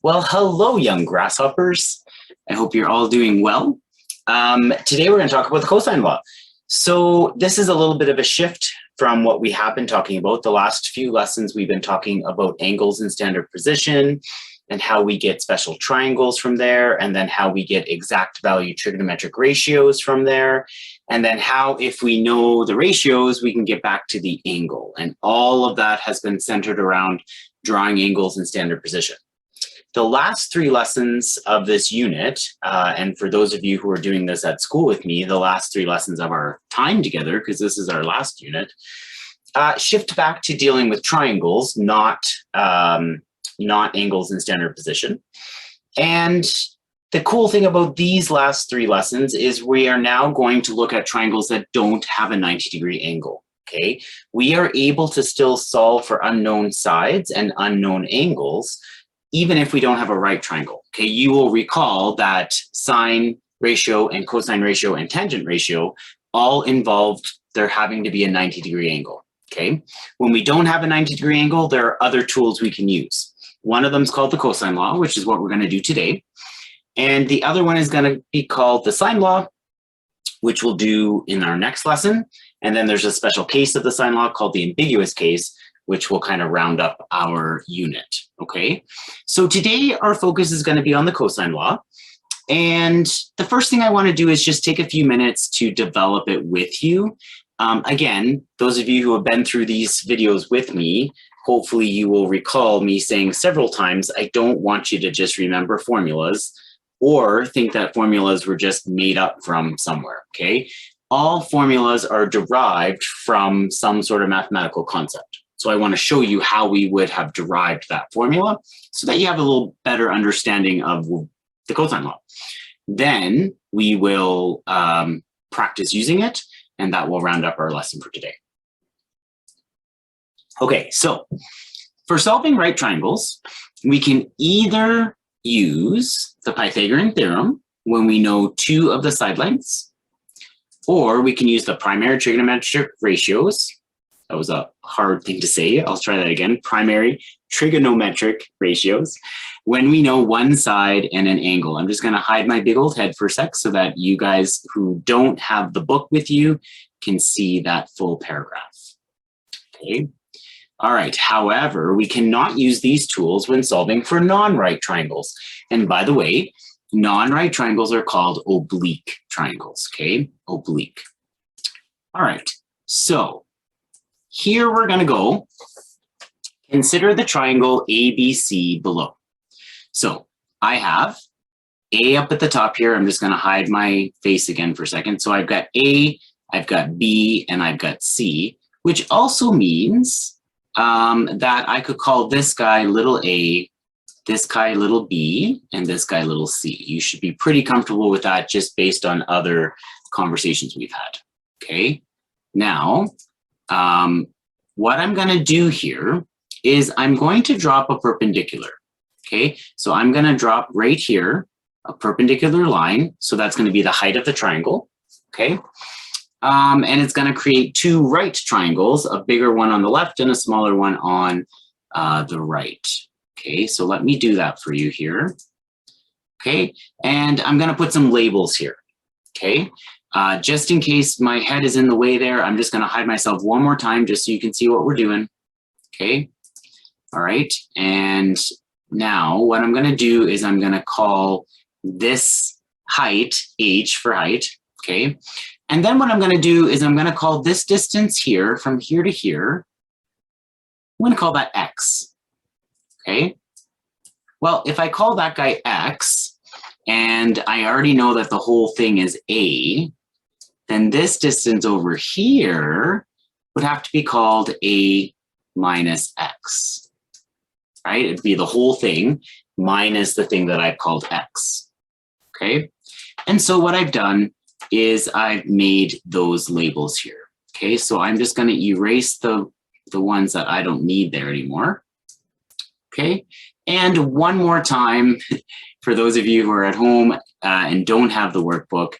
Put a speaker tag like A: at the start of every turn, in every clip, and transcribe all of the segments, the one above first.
A: Well, hello, young grasshoppers. I hope you're all doing well. Today we're going to talk about the cosine law. So this is a little bit of a shift from what we have been talking about. The last few lessons we've been talking about angles in standard position and how we get special triangles from there, and then how we get exact value trigonometric ratios from there, and then how, if we know the ratios, we can get back to the angle. And all of that has been centered around drawing angles in standard position. The last three lessons of this unit, and for those of you who are doing this at school with me, the last three lessons of our time together, because this is our last unit, shift back to dealing with triangles, not angles in standard position. And the cool thing about these last three lessons is we are now going to look at triangles that don't have a 90-degree angle. Okay, we are able to still solve for unknown sides and unknown angles, even if we don't have a right triangle. Okay, you will recall that sine ratio and cosine ratio and tangent ratio all involved there having to be a 90-degree angle. Okay, when we don't have a 90-degree angle, there are other tools we can use. One of them is called the cosine law, which is what we're going to do today. And the other one is going to be called the sine law, which we'll do in our next lesson. And then there's a special case of the sine law called the ambiguous case, which will kind of round up our unit, okay? So today our focus is going to be on the cosine law. And the first thing I want to do is just take a few minutes to develop it with you. Again, those of you who have been through these videos with me, hopefully you will recall me saying several times, I don't want you to just remember formulas or think that formulas were just made up from somewhere, okay? All formulas are derived from some sort of mathematical concept. So I want to show you how we would have derived that formula so that you have a little better understanding of the cosine law. Then we will practice using it, and that will round up our lesson for today. Okay, so for solving right triangles, we can either use the Pythagorean theorem when we know two of the side lengths, or we can use the primary trigonometric ratios. That was a hard thing to say. I'll try that again. Primary trigonometric ratios when we know one side and an angle. I'm just going to hide my big old head for a sec so that you guys who don't have the book with you can see that full paragraph. Okay. All right. However, we cannot use these tools when solving for non-right triangles. And by the way, non-right triangles are called oblique triangles. Okay. Oblique. All right. So here we're going to go consider the triangle ABC below. So I have A up at the top here. I'm just going to hide my face again for a second. So I've got A, I've got B, and I've got C, which also means that I could call this guy little a, this guy little b, and this guy little c. You should be pretty comfortable with that just based on other conversations we've had. Okay, now what I'm going to do here is I'm going to drop a perpendicular. Okay, so I'm going to drop right here a perpendicular line. So that's going to be the height of the triangle. Okay. And it's going to create two right triangles, a bigger one on the left and a smaller one on the right. Okay, so let me do that for you here. Okay, and I'm going to put some labels here. Okay, just in case my head is in the way there, I'm just going to hide myself one more time just so you can see what we're doing. Okay, all right, and now what I'm going to do is I'm going to call this height H for height. Okay. And then what I'm going to do is I'm going to call this distance here from here to here, I'm going to call that X. Okay. Well, if I call that guy X, and I already know that the whole thing is A, then this distance over here would have to be called A minus X. Right? It'd be the whole thing minus the thing that I've called X. Okay. And so what I've done is I've made those labels here. Okay, so I'm just going to erase the ones that I don't need there anymore. Okay, and one more time, for those of you who are at home and don't have the workbook,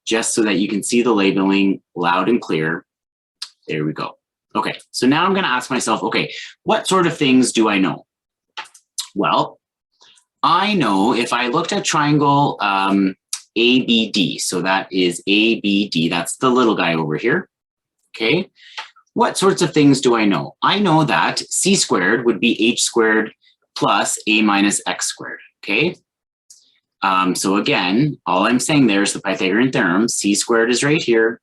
A: just so that you can see the labeling loud and clear. There we go. Okay, so now I'm going to ask myself, okay, what sort of things do I know? Well, I know if I looked at triangle ABD, so that is ABD, that's the little guy over here, okay? What sorts of things do I know? I know that c squared would be h squared plus a minus x squared, okay? So again, all I'm saying there is the Pythagorean theorem, c squared is right here,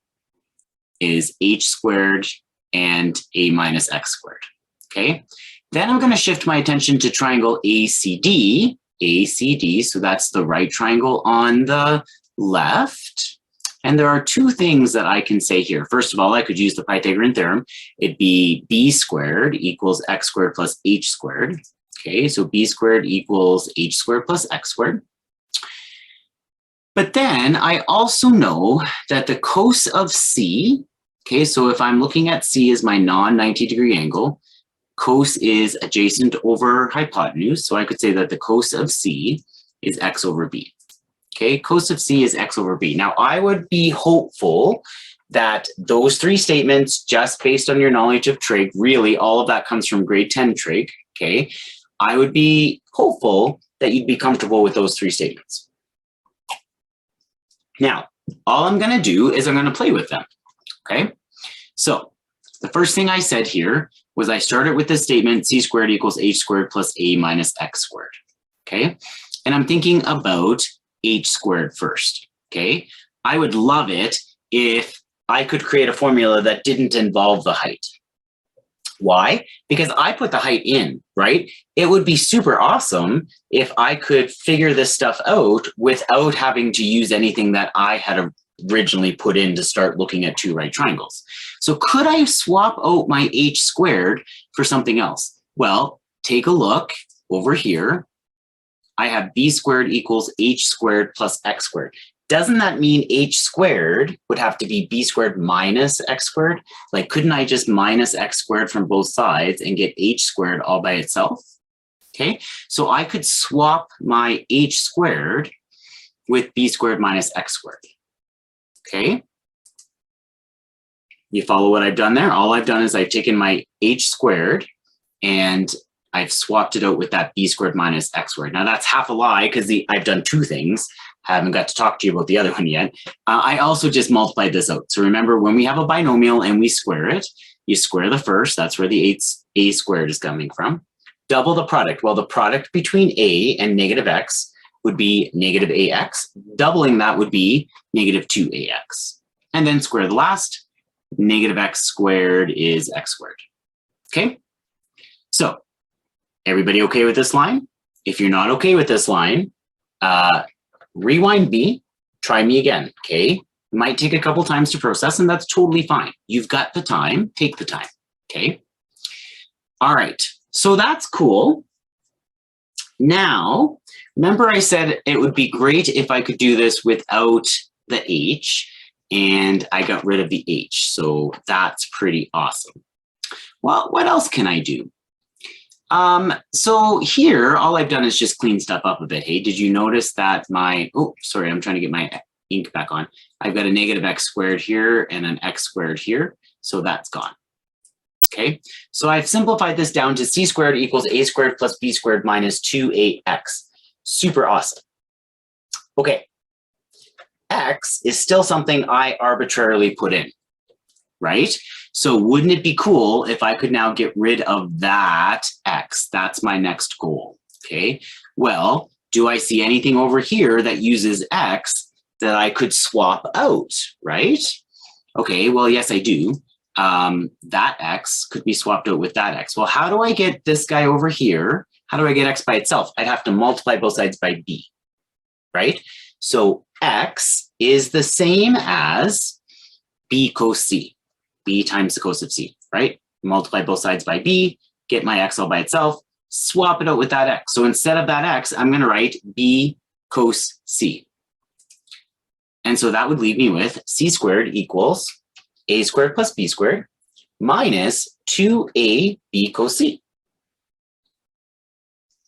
A: is h squared and a minus x squared, okay? Then I'm gonna shift my attention to triangle ACD, so that's the right triangle on the left. And there are two things that I can say here. First of all, I could use the Pythagorean theorem. It'd be b squared equals x squared plus h squared. Okay, so b squared equals h squared plus x squared. But then I also know that the cos of c, okay, so if I'm looking at c as my non-90-degree angle, cos is adjacent over hypotenuse, so I could say that the cos of c is x over b. Okay, cos of c is x over b. Now, I would be hopeful that those three statements, just based on your knowledge of trig, really all of that comes from grade 10 trig, okay? I would be hopeful that you'd be comfortable with those three statements. Now, all I'm gonna do is I'm gonna play with them, okay? So, the first thing I said here was I started with the statement c squared equals h squared plus a minus x squared, okay? And I'm thinking about h squared first, okay? I would love it if I could create a formula that didn't involve the height. Why? Because I put the height in, right? It would be super awesome if I could figure this stuff out without having to use anything that I had originally put in to start looking at two right triangles. So could I swap out my h squared for something else? Well, take a look over here. I have b squared equals h squared plus x squared. Doesn't that mean h squared would have to be b squared minus x squared? Like, couldn't I just minus x squared from both sides and get h squared all by itself? Okay, so I could swap my h squared with b squared minus x squared. Okay, you follow what I've done there? All I've done is I've taken my h squared and I've swapped it out with that b squared minus x squared. Now that's half a lie because I've done two things. I haven't got to talk to you about the other one yet. I also just multiplied this out. So remember, when we have a binomial and we square it, you square the first, that's where the a squared is coming from. Double the product. Well, the product between a and negative x would be negative ax. Doubling that would be negative 2ax. And then square the last, negative x squared is x squared. Okay? So, everybody okay with this line? If you're not okay with this line, rewind me, try me again, okay? It might take a couple times to process, and that's totally fine. You've got the time, take the time, okay? All right, so that's cool. Now, remember I said it would be great if I could do this without the h, and I got rid of the h, so that's pretty awesome. Well, what else can I do? So here, all I've done is just clean stuff up a bit. Hey, did you notice that oh, sorry, I'm trying to get my ink back on. I've got a negative x squared here and an x squared here, so that's gone. Okay, so I've simplified this down to c squared equals a squared plus b squared minus 2ax. Super awesome. Okay, x is still something I arbitrarily put in, right? So wouldn't it be cool if I could now get rid of that x? That's my next goal, okay? Well, do I see anything over here that uses x that I could swap out, right? Okay, well, yes, I do. That x could be swapped out with that x. Well, how do I get this guy over here? How do I get x by itself? I'd have to multiply both sides by b, right? So x is the same as b cos c. B times the cos of c, right? Multiply both sides by b, get my x all by itself, swap it out with that x. So instead of that x, I'm going to write b cos c. And so that would leave me with c squared equals a squared plus b squared minus 2ab cos c.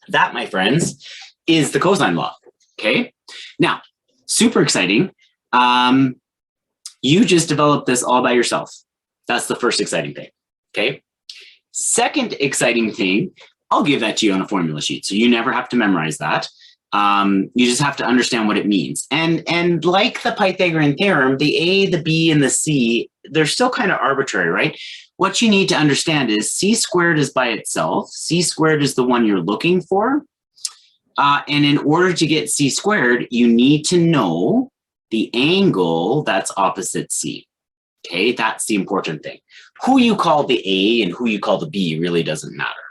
A: That, my friends, is the cosine law, okay? Now, super exciting. You just developed this all by yourself. That's the first exciting thing, okay? Second exciting thing, I'll give that to you on a formula sheet. So you never have to memorize that. You just have to understand what it means. And like the Pythagorean theorem, the A, the B, and the C, they're still kind of arbitrary, right? What you need to understand is C squared is by itself. C squared is the one you're looking for. And in order to get C squared, you need to know the angle that's opposite C. Okay, that's the important thing. Who you call the A and who you call the B really doesn't matter.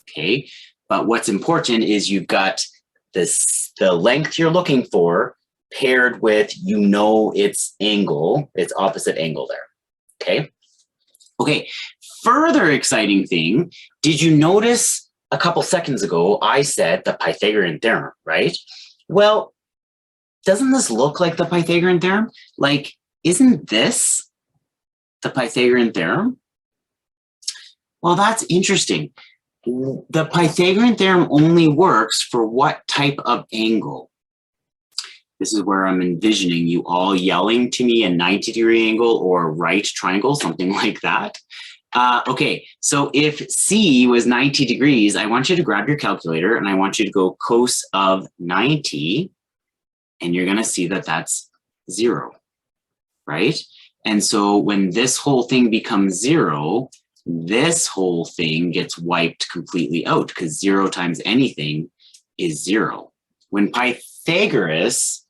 A: Okay, but what's important is you've got the length you're looking for paired with, its angle, its opposite angle there. Okay. Okay. Further exciting thing, did you notice a couple seconds ago I said the Pythagorean theorem, right? Well, doesn't this look like the Pythagorean theorem? Like, isn't this the Pythagorean theorem? Well, that's interesting. The Pythagorean theorem only works for what type of angle? This is where I'm envisioning you all yelling to me a 90-degree angle or right triangle, something like that. Okay, so if C was 90 degrees, I want you to grab your calculator and I want you to go cos of 90, and you're going to see that that's 0, right? And so when this whole thing becomes 0, this whole thing gets wiped completely out because 0 times anything is 0. When Pythagoras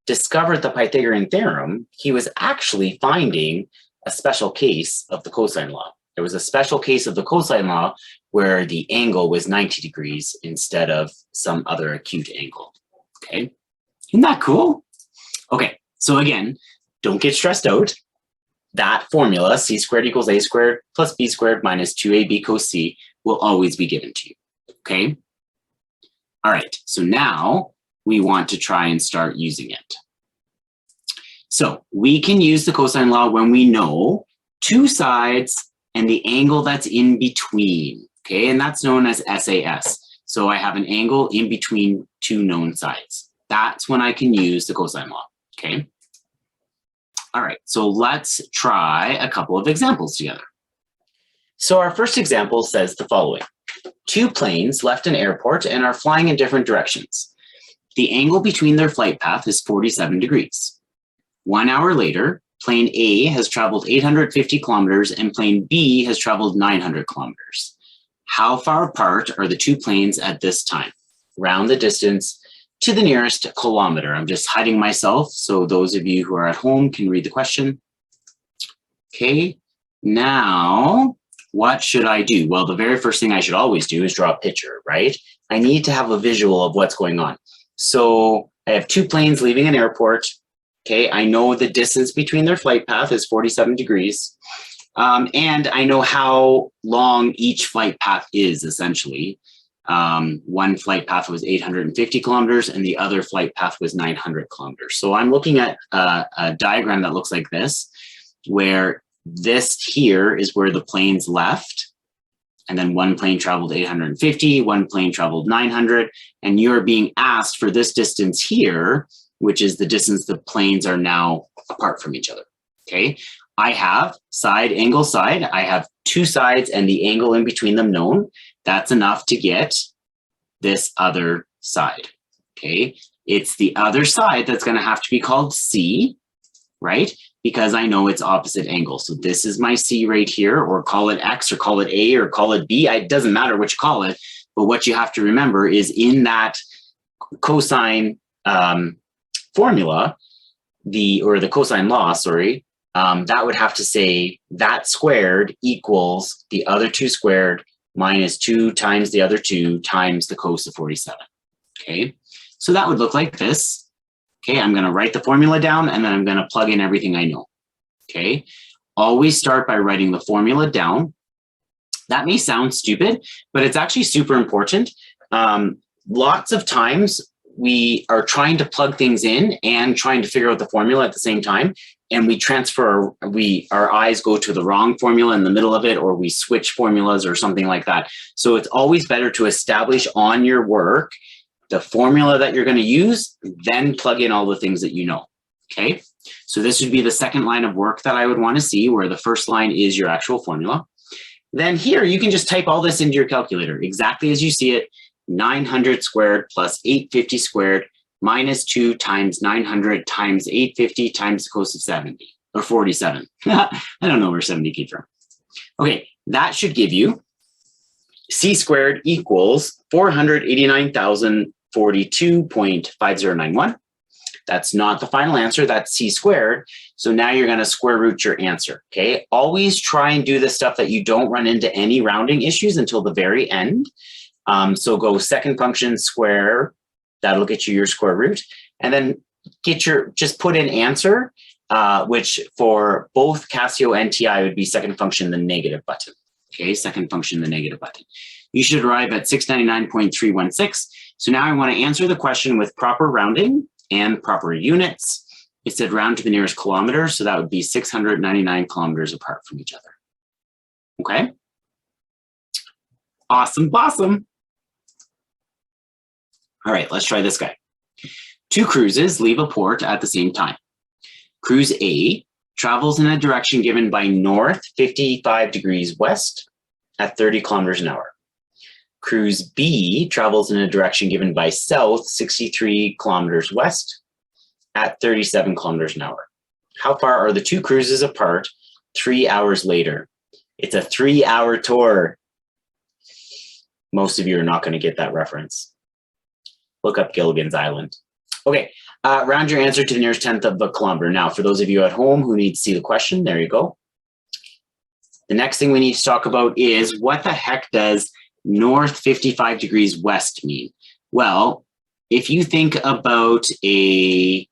A: discovered the Pythagorean theorem, he was actually finding a special case of the cosine law. There was a special case of the cosine law where the angle was 90 degrees instead of some other acute angle. Okay, isn't that cool? Okay, so again, don't get stressed out. That formula, c squared equals a squared plus b squared minus 2ab cos c, will always be given to you, okay? All right, so now we want to try and start using it. So we can use the cosine law when we know two sides and the angle that's in between, okay? And that's known as SAS. So I have an angle in between two known sides. That's when I can use the cosine law, okay? All right, so let's try a couple of examples together. So our first example says the following. Two planes left an airport and are flying in different directions. The angle between their flight path is 47 degrees. 1 hour later, plane A has traveled 850 kilometers and plane B has traveled 900 kilometers. How far apart are the two planes at this time? Round the distance to the nearest kilometer. I'm just hiding myself so those of you who are at home can read the question. Okay, now what should I do? Well, the very first thing I should always do is draw a picture, right? I need to have a visual of what's going on. So I have two planes leaving an airport. Okay, I know the distance between their flight path is 47 degrees. And I know how long each flight path is, essentially. One flight path was 850 kilometers and the other flight path was 900 kilometers. So I'm looking at a diagram that looks like this, where this here is where the planes left. And then one plane traveled 850, one plane traveled 900, and you're being asked for this distance here, which is the distance the planes are now apart from each other, okay? I have side, angle, side. I have two sides and the angle in between them known. That's enough to get this other side, okay? It's the other side that's gonna have to be called C, right? Because I know it's opposite angle. So this is my C right here, or call it X, or call it A, or call it B. It doesn't matter what you call it, but what you have to remember is in that cosine formula, the cosine law, sorry, that would have to say that squared equals the other two squared minus 2 times the other 2 times the cos of 47, okay? So that would look like this. Okay, I'm gonna write the formula down and then I'm gonna plug in everything I know, okay? Always start by writing the formula down. That may sound stupid, but it's actually super important. Lots of times we are trying to plug things in and trying to figure out the formula at the same time, and we transfer, our eyes go to the wrong formula in the middle of it, or we switch formulas or something like that. So it's always better to establish on your work the formula that you're going to use, then plug in all the things that you know, okay? So this would be the second line of work that I would want to see, where the first line is your actual formula. then here you can just type all this into your calculator exactly as you see it. 900 squared plus 850 squared minus 2 times 900 times 850 times the cos of 70 or 47. I don't know where 70 came from. Okay, that should give you c squared equals 489,042.5091. That's not the final answer, that's c squared. So now you're going to square root your answer, okay? Always try and do the stuff that you don't run into any rounding issues until the very end. So go second function square, that'll get you your square root, and then just put in answer, which for both Casio and TI would be second function, the negative button. Okay, second function, the negative button. You should arrive at 699.316. So now I want to answer the question with proper rounding and proper units. It said round to the nearest kilometer, so that would be 699 kilometers apart from each other. Okay? Awesome, bossum. All right, let's try this guy. Two cruises leave a port at the same time. Cruise A travels in a direction given by north 55 degrees west at 30 kilometers an hour. Cruise B travels in a direction given by south 63 kilometers west at 37 kilometers an hour. How far are the two cruises apart 3 hours later? It's a 3-hour tour. Most of you are not going to get that reference. Look up Gilligan's Island. Okay, round your answer to the nearest tenth of a kilometer. Now, for those of you at home who need to see the question, there you go. The next thing we need to talk about is what the heck does north 55 degrees west mean? Well, if you think about a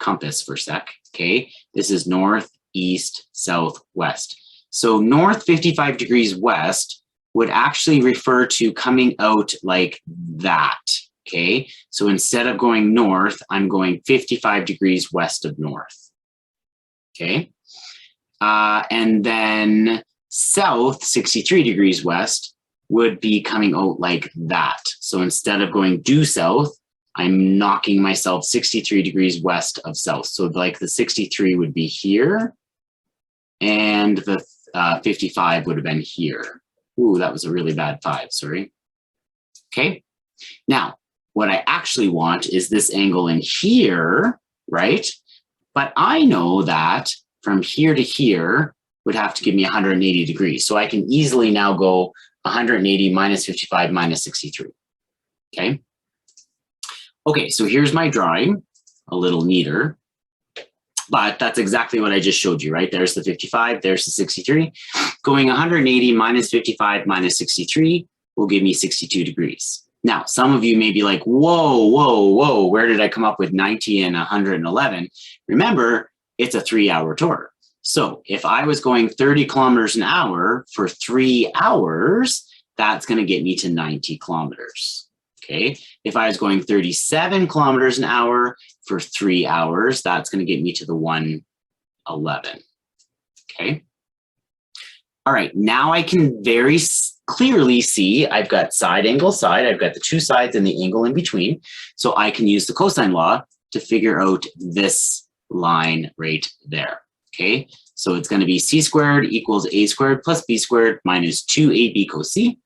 A: compass for a sec, okay, this is north, east, south, west. So north 55 degrees west would actually refer to coming out like that, okay? So instead of going north, I'm going 55 degrees west of north, okay? And then south, 63 degrees west, would be coming out like that. So instead of going due south, I'm knocking myself 63 degrees west of south. So like the 63 would be here, and the 55 would have been here. Ooh, that was a really bad 5, sorry. Okay, now what I actually want is this angle in here, right? But I know that from here to here would have to give me 180 degrees. So I can easily now go 180 minus 55 minus 63, okay? Okay, so here's my drawing, a little neater. But that's exactly what I just showed you, right? There's the 55, there's the 63. Going 180 minus 55 minus 63 will give me 62 degrees. Now, some of you may be like, whoa, whoa, whoa, where did I come up with 90 and 111? Remember, it's a 3-hour tour. So if I was going 30 kilometers an hour for 3 hours, that's going to get me to 90 kilometers. Okay, if I was going 37 kilometers an hour for 3 hours, that's going to get me to the 111. Okay. All right, now I can very clearly see I've got side, angle, side. I've got the two sides and the angle in between. So I can use the cosine law to figure out this line right there. Okay, so it's going to be c squared equals a squared plus b squared minus 2ab cos c.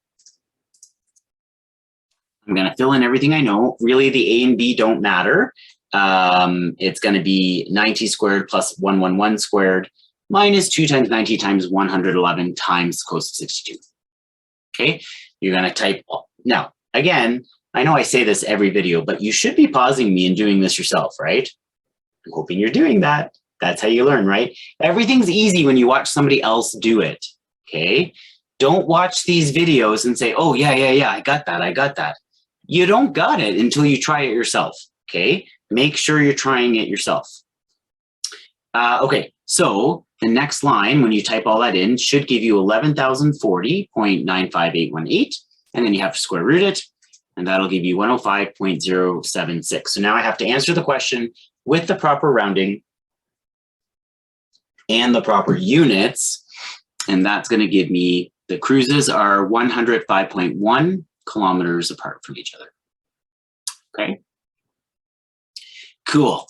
A: I'm going to fill in everything I know. Really, the A and B don't matter. It's going to be 90 squared plus 111 squared minus 2 times 90 times 111 times cos of 62. Okay, you're going to type. Now, again, I know I say this every video, but you should be pausing me and doing this yourself, right? I'm hoping you're doing that. That's how you learn, right? Everything's easy when you watch somebody else do it, okay? Don't watch these videos and say, oh, yeah, I got that. You don't got it until you try it yourself, okay? Make sure you're trying it yourself. Okay, so the next line, when you type all that in, should give you 11,040.95818, and then you have to square root it, and that'll give you 105.076. So now I have to answer the question with the proper rounding and the proper units, and that's going to give me, the cruises are 105.1 kilometers apart from each other. Okay, cool.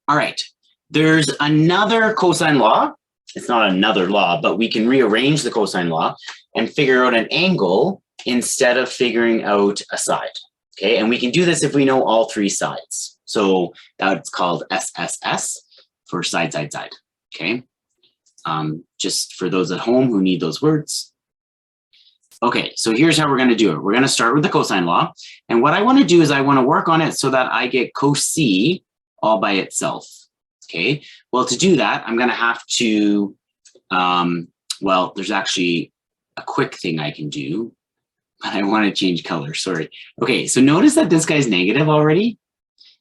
A: All right, there's another cosine law it's not another law, but we can rearrange the cosine law and figure out an angle instead of figuring out a side. Okay, and we can do this if we know all three sides. So that's called SSS for side, side, side. Okay, just for those at home who need those words. Okay, so here's how we're going to do it. We're going to start with the cosine law. And what I want to do is I want to work on it so that I get cos all by itself. Okay, well, to do that, I'm going to have to, well, there's actually a quick thing I can do, but I want to change color, sorry. Okay, so notice that this guy's negative already.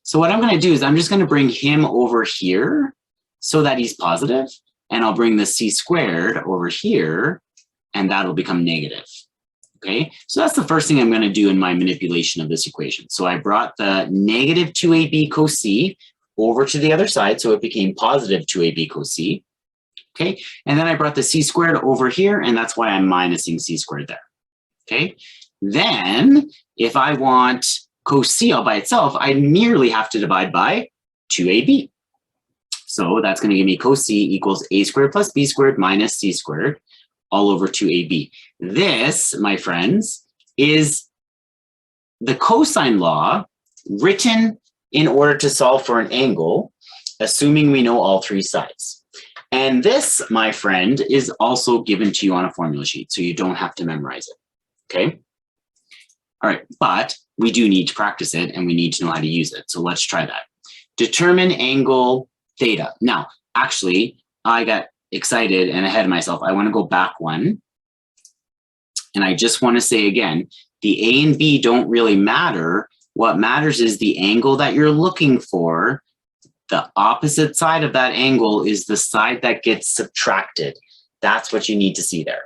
A: So what I'm going to do is I'm just going to bring him over here so that he's positive, and I'll bring the c squared over here, and that'll become negative. Okay, so that's the first thing I'm going to do in my manipulation of this equation. So I brought the negative 2ab cos c over to the other side, so it became positive 2ab cos c. Okay, and then I brought the c squared over here, and that's why I'm minusing c squared there. Okay, then if I want cos c all by itself, I merely have to divide by 2ab. So that's going to give me cos c equals a squared plus b squared minus c squared all over 2ab. This, my friends, is the cosine law written in order to solve for an angle, assuming we know all three sides. And this, my friend, is also given to you on a formula sheet, so you don't have to memorize it, okay? All right, but we do need to practice it, and we need to know how to use it. So let's try that. Determine angle theta. Now, actually, I got excited and ahead of myself. I want to go back one. And I just want to say again, the A and B don't really matter. What matters is the angle that you're looking for. The opposite side of that angle is the side that gets subtracted. That's what you need to see there.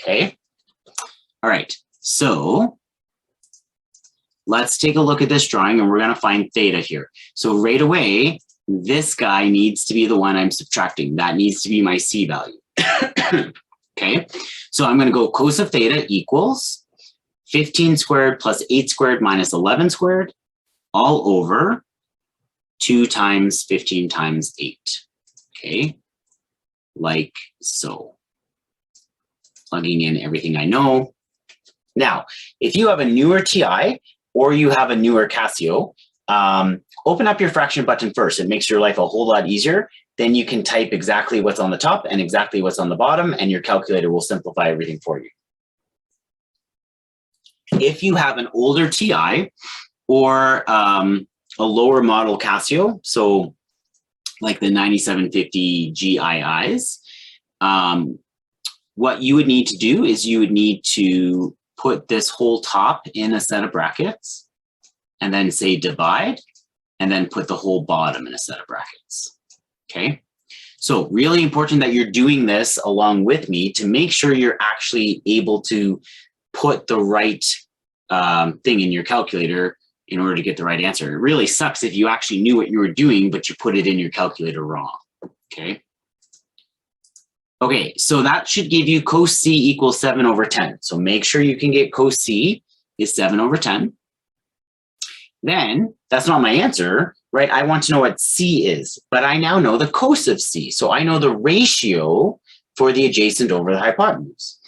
A: Okay. All right. So let's take a look at this drawing, and we're going to find theta here. So right away, this guy needs to be the one I'm subtracting. That needs to be my C value. Okay, so I'm going to go cos of theta equals 15 squared plus 8 squared minus 11 squared all over 2 times 15 times 8. Okay, like so. Plugging in everything I know. Now, if you have a newer TI or you have a newer Casio, open up your fraction button first. It makes your life a whole lot easier. Then you can type exactly what's on the top and exactly what's on the bottom, and your calculator will simplify everything for you. If you have an older TI or a lower model Casio, so like the 9750 GIIs, what you would need to do is you would need to put this whole top in a set of brackets and then say divide, and then put the whole bottom in a set of brackets. Okay, so really important that you're doing this along with me to make sure you're actually able to put the right thing in your calculator in order to get the right answer. It really sucks if you actually knew what you were doing, but you put it in your calculator wrong. Okay. Okay, so that should give you cos c equals 7 over 10. So make sure you can get cos c is 7 over 10. Then that's not my answer, right? I want to know what c is, but I now know the cos of c. So I know the ratio for the adjacent over the hypotenuse.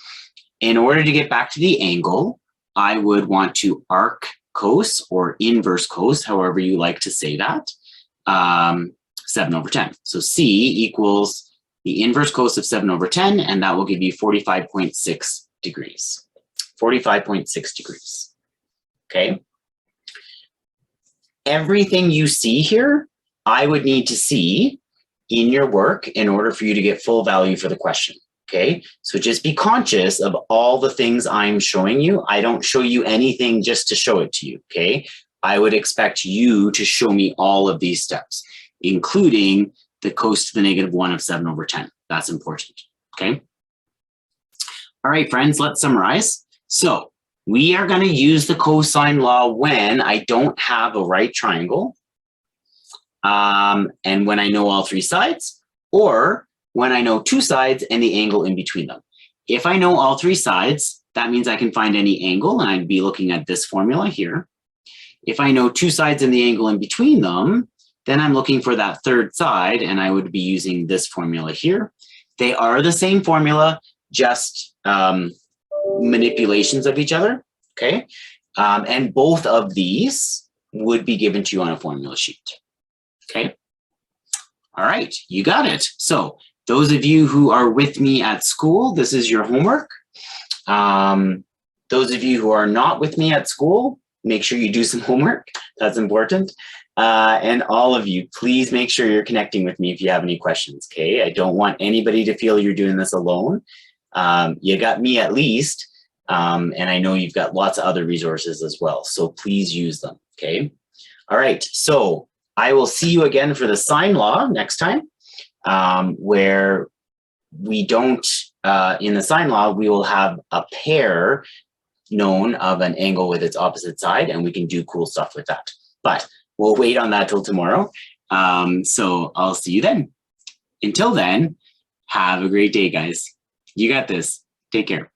A: In order to get back to the angle, I would want to arc cos or inverse cos, however you like to say that, 7 over 10. So c equals the inverse cos of 7 over 10, and that will give you 45.6 degrees. 45.6 degrees, okay? Everything you see here, I would need to see in your work in order for you to get full value for the question, okay? So just be conscious of all the things I'm showing you. I don't show you anything just to show it to you, okay? I would expect you to show me all of these steps, including the cos to the -1 of 7 over 10. That's important, okay? All right, friends, let's summarize. So we are going to use the cosine law when I don't have a right triangle, and when I know all three sides, or when I know two sides and the angle in between them. If I know all three sides, that means I can find any angle, and I'd be looking at this formula here. If I know two sides and the angle in between them, then I'm looking for that third side, and I would be using this formula here. They are the same formula, just manipulations of each other, okay? And both of these would be given to you on a formula sheet, okay? All right, you got it. So those of you who are with me at school, this is your homework. Those of you who are not with me at school, make sure you do some homework. That's important. And all of you, please make sure you're connecting with me if you have any questions, okay? I don't want anybody to feel you're doing this alone. You got me at least, and I know you've got lots of other resources as well, so please use them, okay? All right, so I will see you again for the sine law next time, where we don't, in the sine law, we will have a pair known of an angle with its opposite side, and we can do cool stuff with that. But we'll wait on that till tomorrow. So I'll see you then. Until then, have a great day, guys. You got this. Take care.